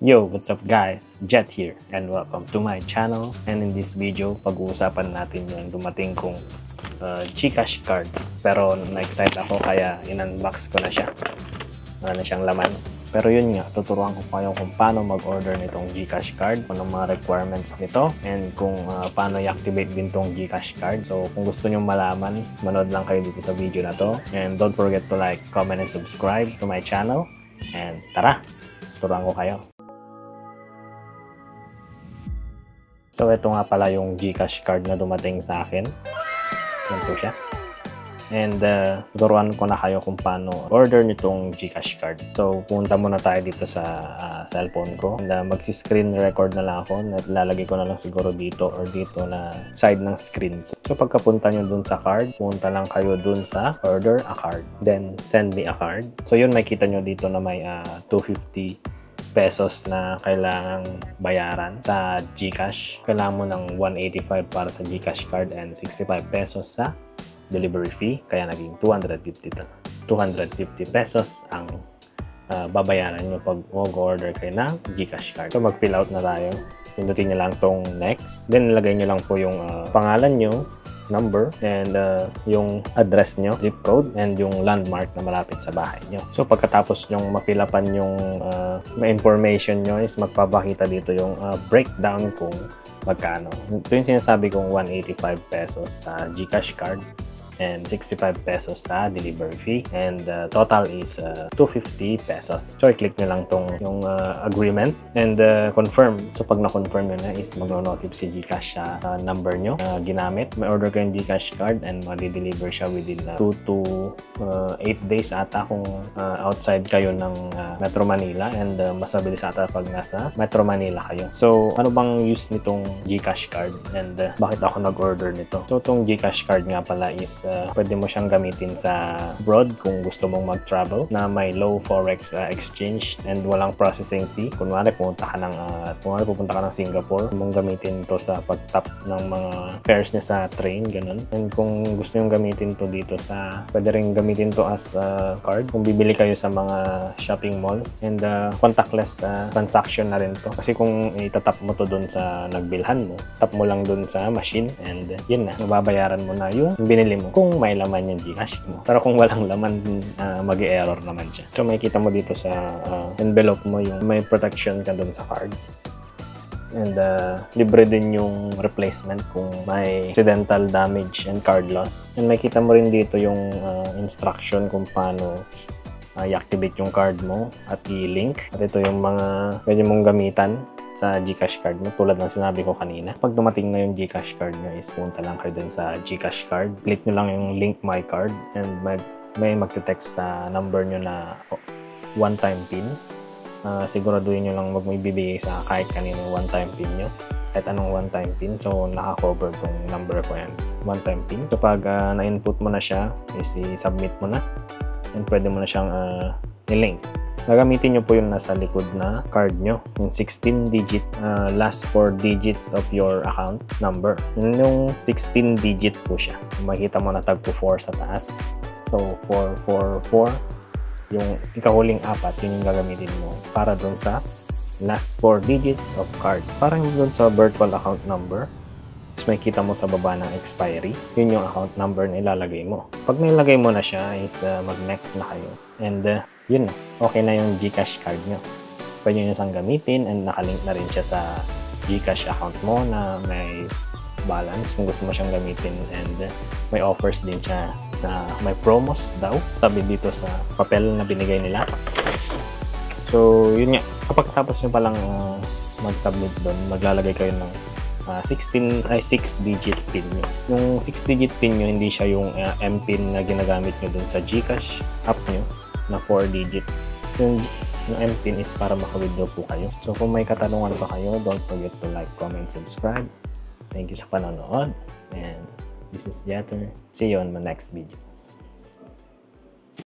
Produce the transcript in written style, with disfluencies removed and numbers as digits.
Yo, what's up guys? Jet here and welcome to my channel. And in this video, pag-uusapan natin yung dumating kong GCash card. Pero na-excite ako kaya in-unbox ko na siya. Wala na siyang laman. Pero yun nga, tuturuan ko kayo kung paano mag-order nitong GCash card, kung ano mga requirements nito, and kung paano i-activate din tong GCash card. So kung gusto nyo malaman, manood lang kayo dito sa video na to. And don't forget to like, comment, and subscribe to my channel. And tara, turuan ko kayo. So, ito nga pala yung GCash card na dumating sa akin. Yan po siya. And, tuturuan ko na kayo kung paano order nitong GCash card. So, punta muna tayo dito sa cellphone ko. And, mag-screen record na lang ako. Lalagay ko na lang siguro dito or dito na side ng screen ko. So, pagkapunta nyo dun sa card, punta lang kayo dun sa order a card. Then, send me a card. So, yun, makita nyo dito na may 250 pesos na kailangang bayaran sa GCash. Kailangan mo ng 185 para sa GCash card and 65 pesos sa delivery fee. Kaya naging 250 pesos ang babayaran nyo pag mag-order kayo ng GCash card. So mag-fill out na tayo. Pindutin nyo lang tong next. Then lagay nyo lang po yung pangalan nyo, number, and yung address nyo, zip code, and yung landmark na malapit sa bahay nyo. So pagkatapos yung mapilapan yung information nyo is magpapakita dito yung breakdown kung magkano. Ito yung sinasabi kong 185 pesos sa GCash card and 65 pesos sa delivery fee, and total is 250 pesos. So i-click nyo lang tong yung agreement and confirm. So pag na-confirm nyo na is mag-notify si GCash sa number nyo ginamit. May order kayong GCash card and ma-deliver siya within 2 to 8 days ata kung outside kayo ng Metro Manila, and mas mabilis ata pag nasa Metro Manila kayo. So ano bang use nitong GCash card and bakit ako nag-order nito? So itong GCash card nga pala is pwede mo siyang gamitin sa abroad kung gusto mong mag-travel na may low forex exchange and walang processing fee. Kunwari pupunta ka ng Singapore, mong gamitin to sa pag-tap ng mga fares niya sa train, ganun. And kung gusto yung gamitin to dito sa, pwede rin gamitin to as card kung bibili kayo sa mga shopping malls, and contactless transaction na rin to. Kasi kung itatap mo to dun sa nagbilhan mo, tap mo lang dun sa machine and yun na, mababayaran mo na yung binili mo kung may laman yung GCash mo. Pero kung walang laman, mag-error naman siya. So makikita mo dito sa envelope mo yung may protection ka dun sa card. And libre din yung replacement kung may accidental damage and card loss. And makikita mo rin dito yung instruction kung paano i-activate yung card mo at i-link. At ito yung mga pwede mong gamitan sa GCash card mo, tulad ng sinabi ko kanina. Pag dumating na yung GCash card nyo, is punta lang kayo dun sa GCash card. Click nyo lang yung link my card and may magte-text sa number nyo na one-time PIN. Siguraduhin nyo lang may bibigay sa kahit kanino one-time PIN nyo. Kahit anong one-time PIN. So, naka-cover tong number ko yan. One-time PIN. So, pag na-input mo na siya, is i-submit mo na. And pwede mo na siyang i-link. Gagamitin nyo po yung nasa likod na card nyo. Yung 16-digit, last 4 digits of your account number. Yung 16-digit po siya. Makikita mo na tagpo 4 sa taas. So, 444. Yung ikahuling 4, yun yung gagamitin mo para dun sa last 4 digits of card. Parang dun sa virtual account number. Tapos makikita mo sa baba ng expiry. Yun yung account number na ilalagay mo. Pag nilagay mo na siya, is mag-next na kayo. And yun na. Okay na yung GCash card nyo. Pwede nyo siyang gamitin and nakalink na rin siya sa GCash account mo na may balance kung gusto mo siyang gamitin, and may offers din siya na may promos daw. Sabi dito sa papel na binigay nila. So, yun nga. Kapag tapos nyo palang mag-submit doon, maglalagay kayo ng 6-digit PIN nyo. Yung 6-digit PIN nyo, hindi siya yung MPIN na ginagamit nyo dun sa GCash app nyo na 4 digits. Yung MPIN is para maka-withdraw po kayo. So kung may katanungan pa kayo, don't forget to like, comment, subscribe. Thank you sa panonood. And this is Jeter. See you on my next video.